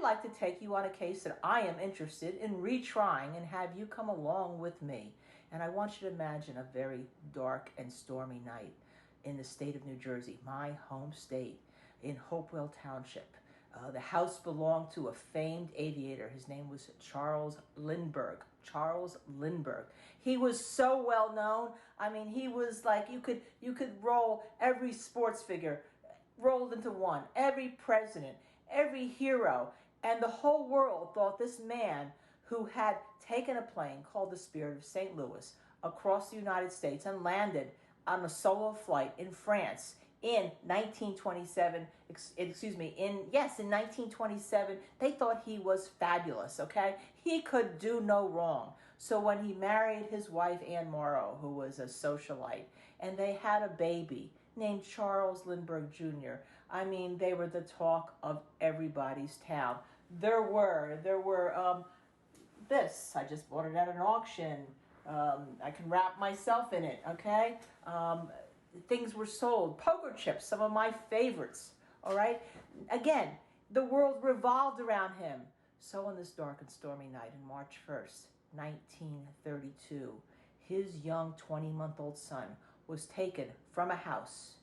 like to take you on a case that I am interested in retrying and have you come along with me. And I want you to imagine a very dark and stormy night in the state of New Jersey, my home state, in Hopewell Township. The house belonged to a famed aviator. His name was Charles Lindbergh. Charles Lindbergh. He was so well known. I mean, he was like, you could roll every sports figure rolled into one, every president, every hero, and the whole world thought this man who had taken a plane called the Spirit of St. Louis across the United States and landed on a solo flight in France in 1927, in 1927, they thought he was fabulous, okay? He could do no wrong. So when he married his wife, Anne Morrow, who was a socialite, and they had a baby named Charles Lindbergh Jr., I mean, they were the talk of everybody's town. There were this, I just bought it at an auction. I can wrap myself in it, okay? Things were sold. Poker chips, some of my favorites, all right? Again, the world revolved around him. So on this dark and stormy night on March 1st, 1932, his young 20-month-old son was taken from a house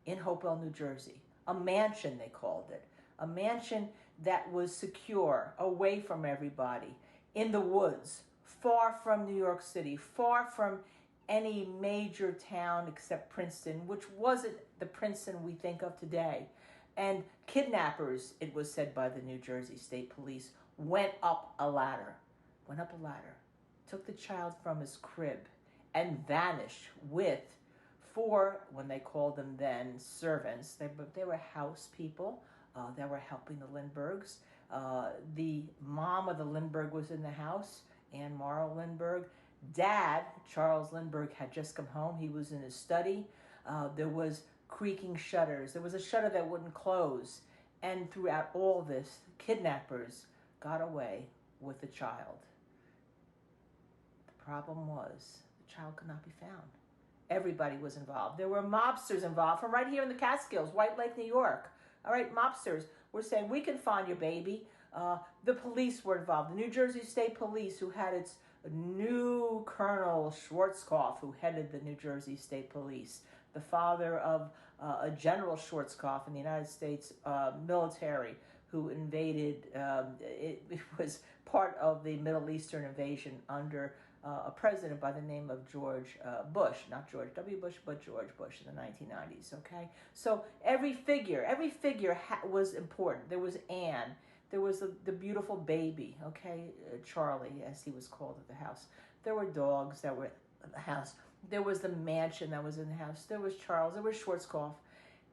in Hopewell, New Jersey, a mansion they called it, a mansion that was secure, away from everybody, in the woods, far from New York City, far from any major town except Princeton, which wasn't the Princeton we think of today. And kidnappers, it was said by the New Jersey State Police, went up a ladder, took the child from his crib, and vanished with four, when they called them then, servants. They were house people that were helping the Lindberghs. The mom of the Lindbergh was in the house, Anne Morrow Lindbergh. Dad, Charles Lindbergh, had just come home. He was in his study. There was creaking shutters. There was a shutter that wouldn't close. And throughout all this, kidnappers got away with the child. The problem was the child could not be found. Everybody was involved. There were mobsters involved from right here in the Catskills, White Lake, New York. All right, mobsters were saying, we can find your baby. The police were involved. The New Jersey State Police, who had its new Colonel Schwarzkopf, who headed the New Jersey State Police, the father of a General Schwarzkopf in the United States military, who invaded, it was part of the Middle Eastern invasion under a president by the name of George Bush, not George W. Bush, but George Bush in the 1990s, okay? So every figure was important. There was Anne. There was the beautiful baby, okay? Charlie, as he was called at the house. There were dogs that were in the house. There was the mansion that was in the house. There was Charles. There was Schwarzkopf.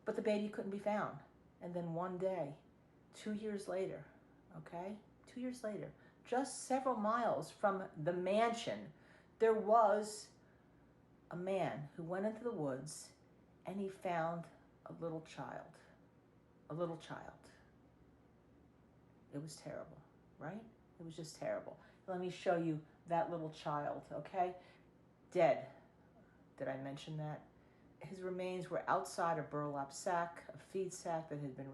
But the baby couldn't be found. And then one day, 2 years later, okay? 2 years later, just several miles from the mansion, there was a man who went into the woods and he found a little child. A little child. It was terrible, right? It was just terrible. Let me show you that little child, okay? Dead. Did I mention that? His remains were outside a burlap sack, a feed sack that had been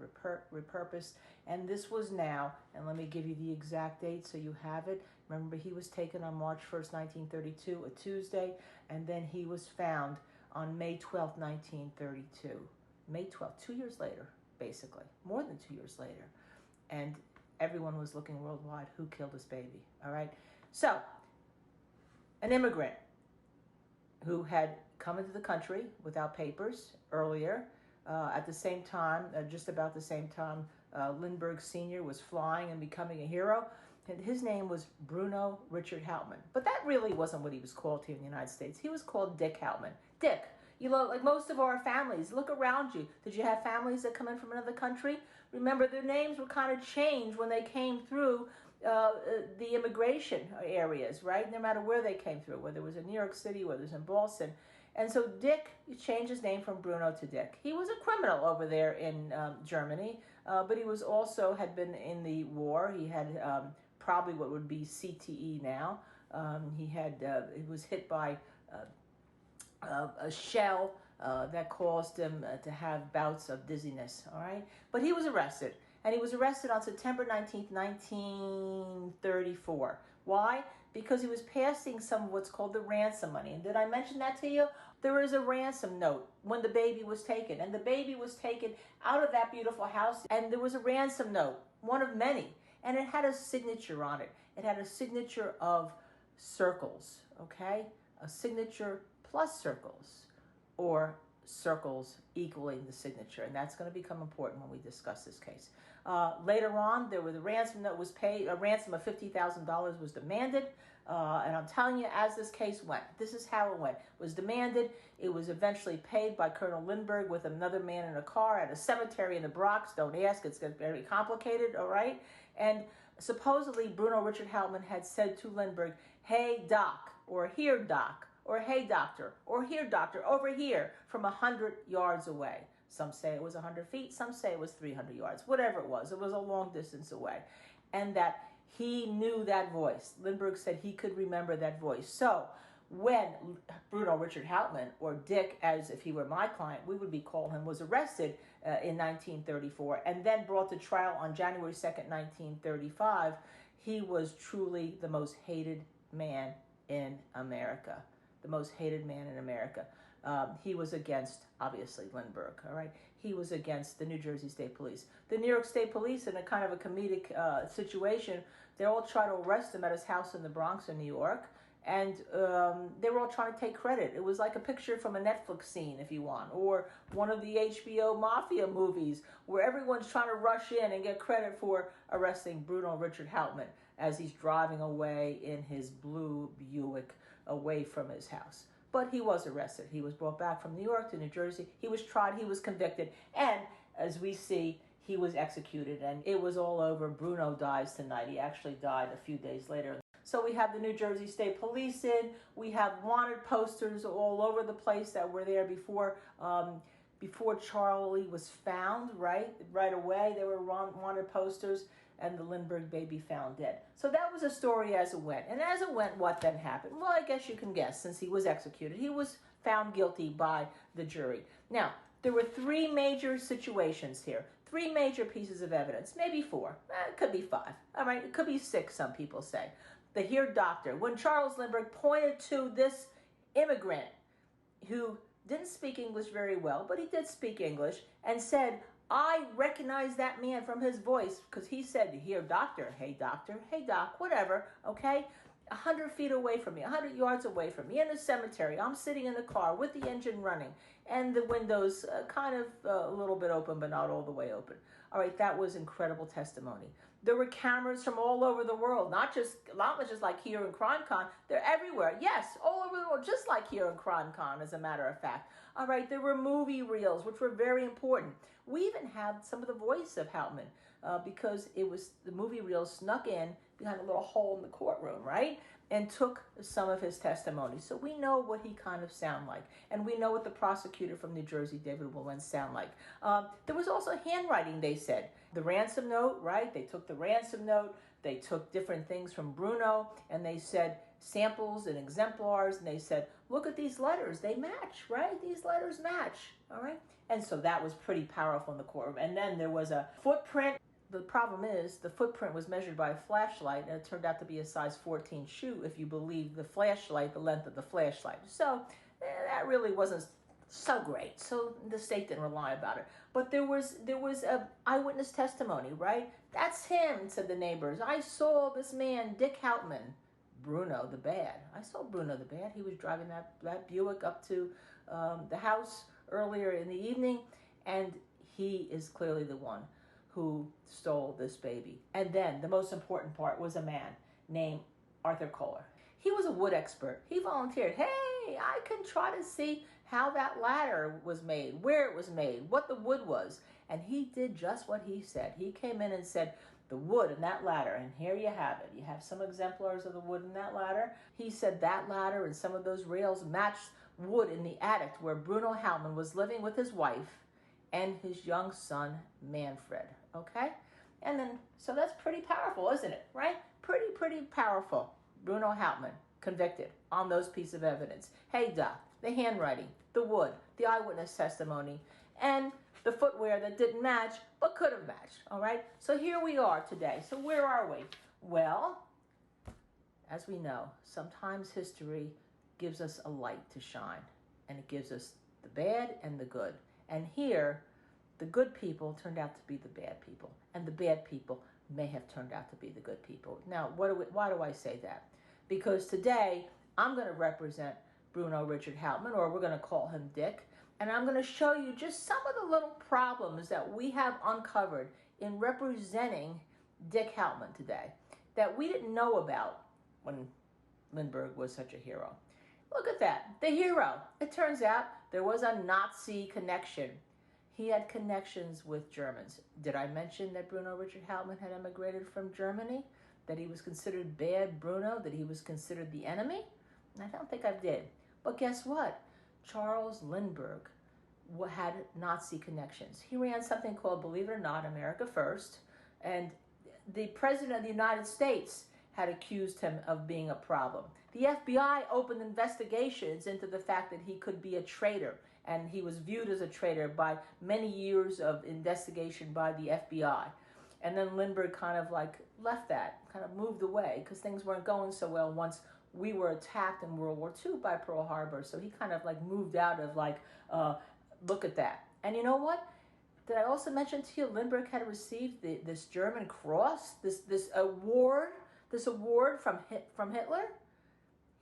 repurposed. And this was now, and let me give you the exact date so you have it. Remember, he was taken on March 1st, 1932, a Tuesday, and then he was found on May 12th, 1932. May 12th, 2 years later, basically. More than 2 years later. And everyone was looking worldwide, who killed this baby, all right? So, an immigrant who had come into the country without papers earlier, at the same time, just about the same time, Lindbergh Sr. was flying and becoming a hero. And his name was Bruno Richard Hauptmann. But that really wasn't what he was called here in the United States. He was called Dick Hauptmann. Dick. You know, like most of our families, look around you. Did you have families that come in from another country? Remember, their names were kind of changed when they came through the immigration areas, right? No matter where they came through, whether it was in New York City, whether it was in Boston. And so Dick changed his name from Bruno to Dick. He was a criminal over there in Germany, but he was also had been in the war. He had probably what would be CTE now. He was hit by a shell that caused him to have bouts of dizziness, all right? But he was arrested, And he was arrested on September 19th, 1934. Why? Because he was passing some of what's called the ransom money. And did I mention that to you? There is a ransom note when the baby was taken. And the baby was taken out of that beautiful house. And there was a ransom note, one of many. And it had a signature on it. It had a signature of circles, okay? A signature plus circles, or circles equaling the signature. And that's going to become important when we discuss this case. Later on, there was a ransom that was paid. A ransom of $50,000 was demanded. And I'm telling you, as this case went, this is how it went. It was demanded. It was eventually paid by Colonel Lindbergh with another man in a car at a cemetery in the Bronx. Don't ask. It's very complicated, all right? And supposedly, Bruno Richard Hauptmann had said to Lindbergh, "Hey, Doc," or "Here, Doc," or "Hey, Doctor," or "Here, Doctor," over here, from 100 yards away. Some say it was 100 feet. Some say it was 300 yards. Whatever it was a long distance away. And that he knew that voice. Lindbergh said he could remember that voice. So when Bruno Richard Hauptmann, or Dick, as if he were my client, we would be calling him, was arrested in 1934 and then brought to trial on January 2nd, 1935, he was truly the most hated man in America. The most hated man in America. He was against, obviously, Lindbergh, all right? He was against the New Jersey State Police. The New York State Police, in a kind of a comedic situation, they all tried to arrest him at his house in the Bronx in New York, and they were all trying to take credit. It was like a picture from a Netflix scene, if you want, or one of the HBO Mafia movies, where everyone's trying to rush in and get credit for arresting Bruno Richard Hauptmann as he's driving away in his blue Buick away from his house. But he was arrested. He was brought back from New York to New Jersey. He was tried. He was convicted. And as we see, he was executed. And it was all over. Bruno dies tonight. He actually died a few days later. So we have the New Jersey State Police in. We have wanted posters all over the place that were there before Charlie was found, right? Right away, there were wanted posters. And the Lindbergh baby found dead. So that was a story as it went. And as it went, what then happened? Well, I guess you can guess, since he was executed. He was found guilty by the jury. Now, there were three major situations here. Three major pieces of evidence. Maybe four. It could be five. All right, it could be six, some people say. The here doctor. When Charles Lindbergh pointed to this immigrant who didn't speak English very well, but he did speak English, and said, "I recognize that man from his voice," because he said, "Here, doctor, hey, doc," whatever, okay? 100 feet away from me, 100 yards away from me, in the cemetery. I'm sitting in the car with the engine running and the windows kind of a little bit open, but not all the way open. All right, that was incredible testimony. There were cameras from all over the world, not just like here in CrimeCon. They're everywhere. Yes, all over the world, just like here in CrimeCon, as a matter of fact. All right, there were movie reels, which were very important. We even had some of the voice of Hauptmann because it was the movie reels snuck in behind a little hole in the courtroom, right? And took some of his testimony. So we know what he kind of sound like. And we know what the prosecutor from New Jersey, David Willen, sound like. There was also handwriting, they said. The ransom note, right? They took the ransom note. They took different things from Bruno, and they said samples and exemplars, and they said, look at these letters. They match, right? These letters match, all right? And so that was pretty powerful in the courtroom. And then there was a footprint. The problem is the footprint was measured by a flashlight, and it turned out to be a size 14 shoe, if you believe the flashlight, the length of the flashlight. So that really wasn't so great. So the state didn't rely about it. But there was a eyewitness testimony, right? That's him, said the neighbors. I saw this man, Dick Hauptmann, Bruno the Bad. I saw Bruno the Bad. He was driving that Buick up to the house earlier in the evening, and he is clearly the one who stole this baby. And then the most important part was a man named Arthur Kohler. He was a wood expert. He volunteered. Hey, I can try to see how that ladder was made, where it was made, what the wood was. And he did just what he said. He came in and said, the wood in that ladder, and here you have it. You have some exemplars of the wood in that ladder. He said that ladder and some of those rails matched wood in the attic where Bruno Hauptmann was living with his wife and his young son, Manfred, okay? And then, so that's pretty powerful, isn't it, right? Pretty powerful. Bruno Hauptmann, convicted on those pieces of evidence. Hey, Doc, the handwriting, the wood, the eyewitness testimony, and the footwear that didn't match, but could have matched, all right? So here we are today. So where are we? Well, as we know, sometimes history gives us a light to shine, and it gives us the bad and the good. And here, the good people turned out to be the bad people, and the bad people may have turned out to be the good people. Now, why do I say that? Because today, I'm going to represent Bruno Richard Hauptmann, or we're going to call him Dick, and I'm going to show you just some of the little problems that we have uncovered in representing Dick Hauptmann today that we didn't know about when Lindbergh was such a hero. Look at that, the hero. It turns out there was a Nazi connection. He had connections with Germans. Did I mention that Bruno Richard Hauptmann had emigrated from Germany? That he was considered bad Bruno? That he was considered the enemy? I don't think I did. But guess what? Charles Lindbergh had Nazi connections. He ran something called, believe it or not, America First. And the President of the United States had accused him of being a problem. The FBI opened investigations into the fact that he could be a traitor, and he was viewed as a traitor by many years of investigation by the FBI. And then Lindbergh kind of like left that, kind of moved away, because things weren't going so well once we were attacked in World War II by Pearl Harbor. So he kind of like moved out of like, look at that. And you know what? Did I also mention to you Lindbergh had received this German cross, this award from Hitler?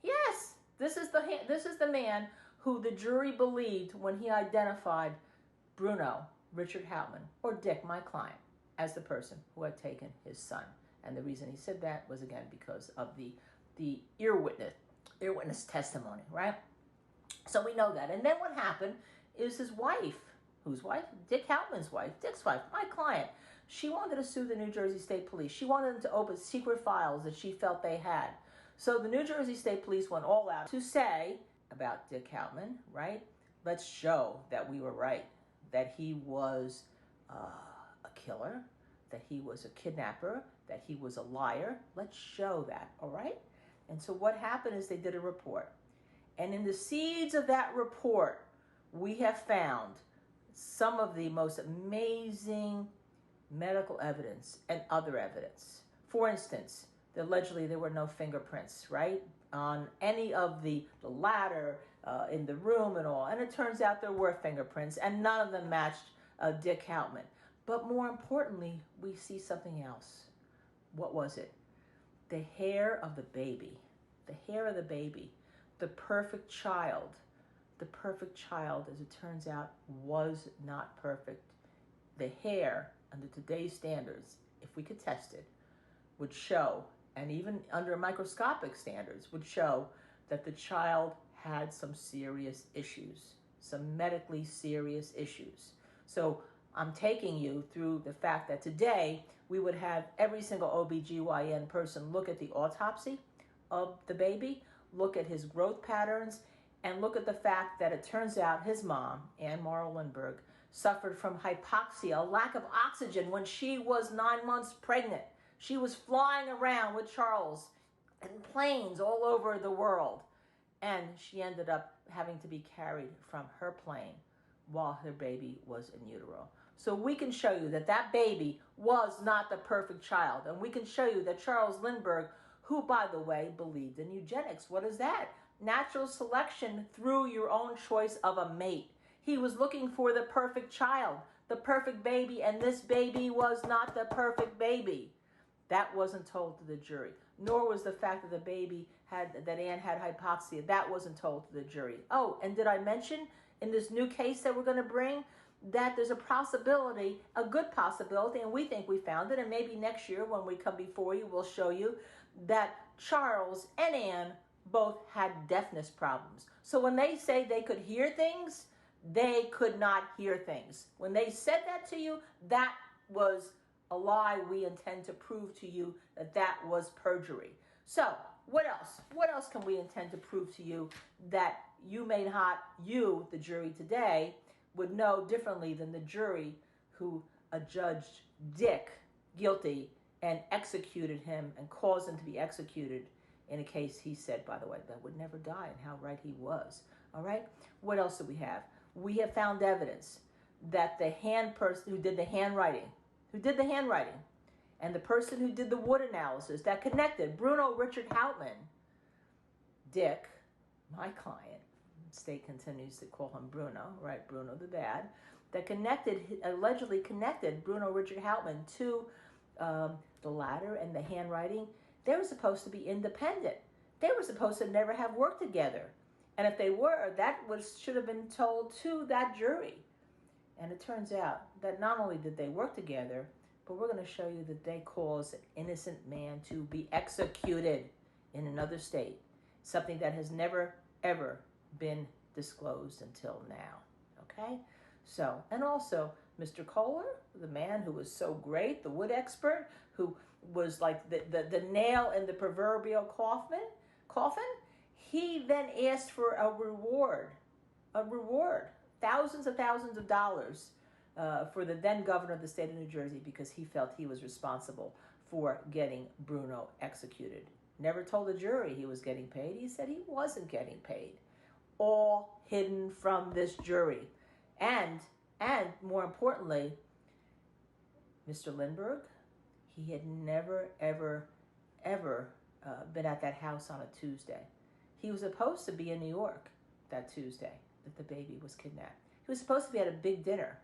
Yes, this is the man who the jury believed when he identified Bruno Richard Hauptmann, or Dick, my client, as the person who had taken his son. And the reason he said that was, again, because of the ear witness testimony, right? So we know that. And then what happened is his wife, whose wife? Dick Hauptmann's wife, Dick's wife, my client. She wanted to sue the New Jersey State Police. She wanted them to open secret files that she felt they had. So the New Jersey State Police went all out to say about Dick Hauptmann, right? Let's show that we were right, that he was a killer, that he was a kidnapper, that he was a liar. Let's show that, all right? And so what happened is they did a report. And in the seeds of that report, we have found some of the most amazing medical evidence and other evidence. For instance, allegedly there were no fingerprints, right, on any of the ladder in the room and all. And it turns out there were fingerprints, and none of them matched Dick Hauptmann. But more importantly, we see something else. What was it? The hair of the baby. The hair of the baby. The perfect child. The perfect child, as it turns out, was not perfect. The hair, under today's standards, if we could test it, would show, and even under microscopic standards, would show that the child had some serious issues, some medically serious issues. So I'm taking you through the fact that today we would have every single OBGYN person look at the autopsy of the baby, look at his growth patterns, and look at the fact that it turns out his mom, Ann Morrow Lindbergh, suffered from hypoxia, a lack of oxygen, when she was 9 months pregnant. She was flying around with Charles in planes all over the world. And she ended up having to be carried from her plane while her baby was in utero. So we can show you that that baby was not the perfect child. And we can show you that Charles Lindbergh, who, by the way, believed in eugenics. What is that? Natural selection through your own choice of a mate. He was looking for the perfect child, the perfect baby, and this baby was not the perfect baby. That wasn't told to the jury, nor was the fact that the baby that Anne had hypoxia. That wasn't told to the jury. Oh, and did I mention in this new case that we're going to bring that there's a possibility, a good possibility, and we think we found it, and maybe next year when we come before you, we'll show you that Charles and Anne both had deafness problems. So when they say they could hear things, they could not hear things. When they said that to you, that was a lie. We intend to prove to you that that was perjury. So what else? What else can we intend to prove to you that you may not, you, the jury today, would know differently than the jury who adjudged Dick guilty and executed him and caused him to be executed in a case he said, by the way, that would never die, and how right he was. All right? What else do we have? We have found evidence that the person who did the handwriting, and the person who did the wood analysis that connected Bruno Richard Hauptmann, Dick, my client, state continues to call him Bruno, right? Bruno the bad, that allegedly connected Bruno Richard Hauptmann to the ladder and the handwriting. They were supposed to be independent. They were supposed to never have worked together. And if they were, should have been told to that jury. And it turns out that not only did they work together, but we're going to show you that they caused an innocent man to be executed in another state. Something that has never, ever been disclosed until now. Okay? So, and also, Mr. Kohler, the man who was so great, the wood expert, who was like the nail in the proverbial coffin, he then asked for a reward, thousands of dollars for the then governor of the state of New Jersey, because he felt he was responsible for getting Bruno executed. Never told the jury he was getting paid. He said he wasn't getting paid. All hidden from this jury. And more importantly, Mr. Lindbergh, he had never, ever been at that house on a Tuesday. He was supposed to be in New York that Tuesday that the baby was kidnapped. He was supposed to be at a big dinner.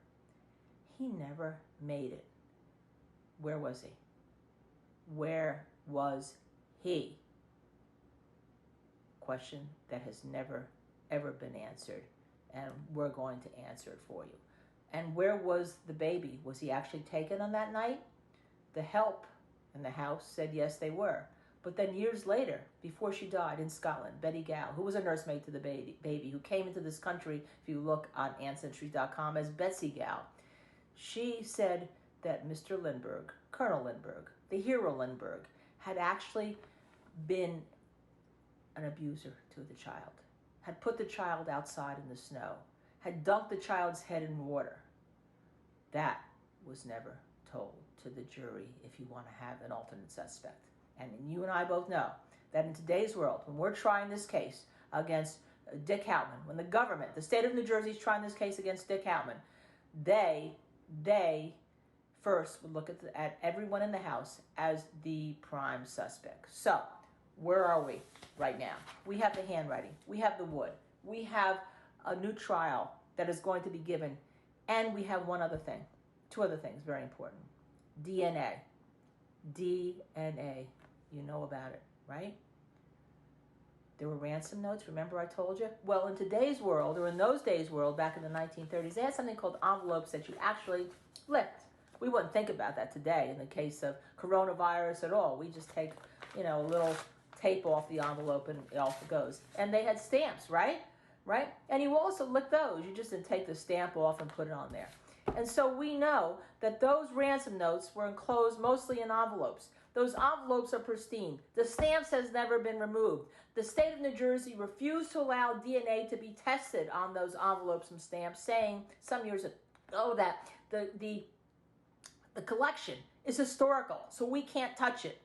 He never made it. Where was he? Where was he? Question that has never, ever been answered, and we're going to answer it for you. And where was the baby? Was he actually taken on that night? The help in the house said yes, they were. But then years later, before she died in Scotland, Betty Gow, who was a nursemaid to the baby, who came into this country, if you look on ancestry.com, as Betsy Gow, she said that Mr. Lindbergh, Colonel Lindbergh, the hero Lindbergh, had actually been an abuser to the child, had put the child outside in the snow, had dunked the child's head in water. That was never told to the jury if you want to have an alternate suspect. And you and I both know that in today's world, when we're trying this case against Dick Hauptmann, when the government, the state of New Jersey is trying this case against Dick Hauptmann, they first would look at everyone in the house as the prime suspect. So, where are we right now? We have the handwriting. We have the wood. We have a new trial that is going to be given. And we have one other thing. Two other things, very important. DNA. DNA. You know about it, right? There were ransom notes, remember I told you? Well, in today's world, or in those days' world, back in the 1930s, they had something called envelopes that you actually licked. We wouldn't think about that today in the case of coronavirus at all. We just take, a little tape off the envelope and off it goes. And they had stamps, right? Right? And you also lick those. You just didn't take the stamp off and put it on there. And so we know that those ransom notes were enclosed mostly in envelopes. Those envelopes are pristine. The stamps has never been removed. The state of New Jersey refused to allow DNA to be tested on those envelopes and stamps, saying some years ago that the collection is historical, so we can't touch it.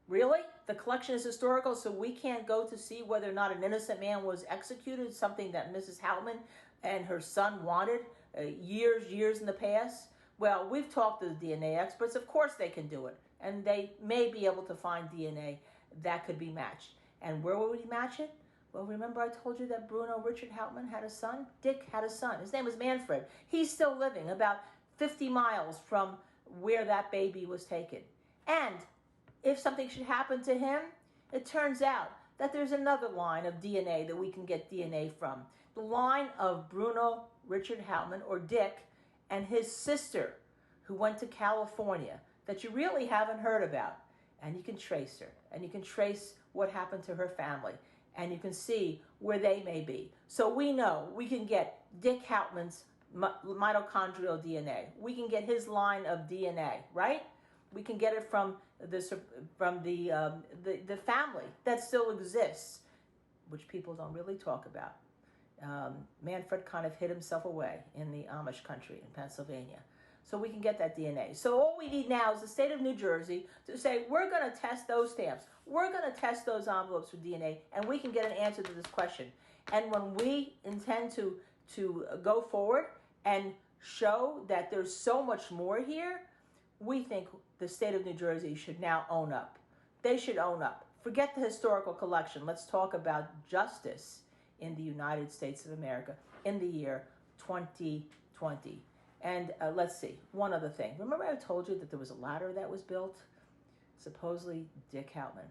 Really? The collection is historical, so we can't go to see whether or not an innocent man was executed, something that Mrs. Hauptmann and her son wanted years in the past? Well, we've talked to the DNA experts. Of course they can do it. And they may be able to find DNA that could be matched. And where would we match it? Well, remember I told you that Bruno Richard Hauptmann had a son? Dick had a son. His name was Manfred. He's still living about 50 miles from where that baby was taken. And if something should happen to him, it turns out that there's another line of DNA that we can get DNA from. The line of Bruno Richard Hauptmann, or Dick, and his sister, who went to California, that you really haven't heard about. And you can trace her, and you can trace what happened to her family, and you can see where they may be. So we know we can get Dick Hauptmann's mitochondrial DNA. We can get his line of DNA, right? We can get it from the family that still exists, which people don't really talk about. Manfred kind of hid himself away in the Amish country in Pennsylvania. So we can get that DNA. So all we need now is the state of New Jersey to say, we're going to test those stamps. We're going to test those envelopes for DNA, and we can get an answer to this question. And when we intend to go forward and show that there's so much more here, we think the state of New Jersey should now own up. They should own up. Forget the historical collection. Let's talk about justice in the United States of America in the year 2020. And let's see, one other thing. Remember I told you that there was a ladder that was built? Supposedly Dick Hauptmann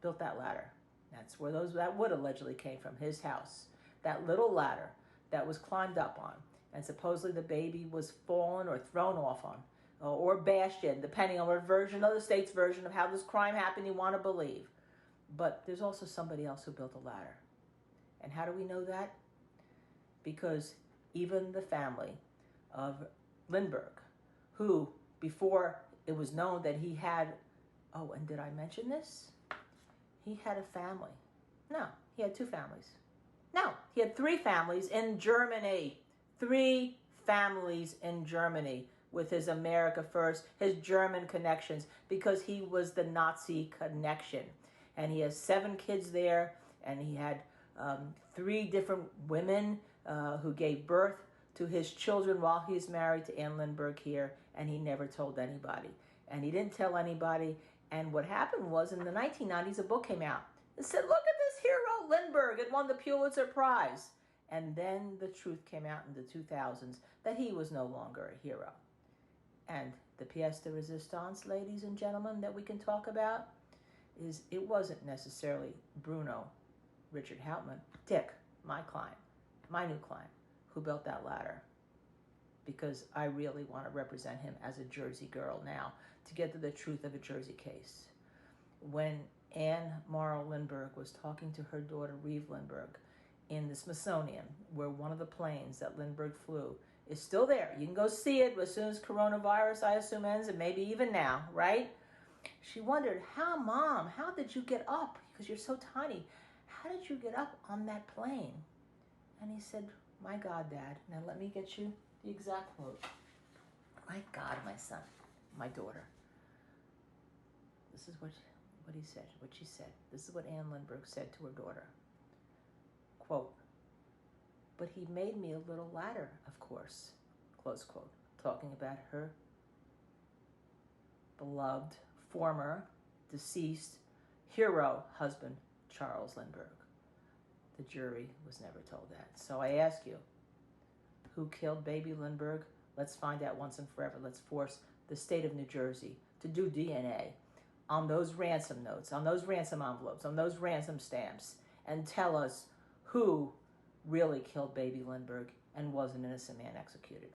built that ladder. That's where that wood allegedly came from, his house. That little ladder that was climbed up on. And supposedly the baby was fallen or thrown off on, or bashed in, depending on what version of the state's version of how this crime happened you want to believe. But there's also somebody else who built a ladder. And how do we know that? Because even the family of Lindbergh, who before it was known that he had, oh, and did I mention this? He had a family. No, he had two families. No, he had three families in Germany. 3 families in Germany with his America First, his German connections, because he was the Nazi connection. And he has 7 kids there, and he had 3 different women who gave birth to his children while he's married to Anne Lindbergh here, and he never told anybody. And he didn't tell anybody. And what happened was, in the 1990s, a book came out. It said, look at this hero, Lindbergh. It won the Pulitzer Prize. And then the truth came out in the 2000s that he was no longer a hero. And the pièce de résistance, ladies and gentlemen, that we can talk about is it wasn't necessarily Bruno Richard Hauptmann, Dick, my client, my new client, who built that ladder. Because I really want to represent him as a Jersey girl now to get to the truth of a Jersey case. When Anne Morrow Lindbergh was talking to her daughter, Reeve Lindbergh, in the Smithsonian, where one of the planes that Lindbergh flew is still there. You can go see it as soon as coronavirus, I assume, ends, and maybe even now, right? She wondered, Mom, how did you get up? Because you're so tiny. How did you get up on that plane? And he said, my God, Dad. Now let me get you the exact quote. My God, my son, my daughter. This is what he said, what she said. This is what Anne Lindbergh said to her daughter. Quote, but he made me a little ladder, of course, close quote, talking about her beloved, former, deceased hero husband, Charles Lindbergh. The jury was never told that. So I ask you, who killed baby Lindbergh? Let's find out once and forever. Let's force the state of New Jersey to do DNA on those ransom notes, on those ransom envelopes, on those ransom stamps, and tell us who really killed baby Lindbergh and was an innocent man executed.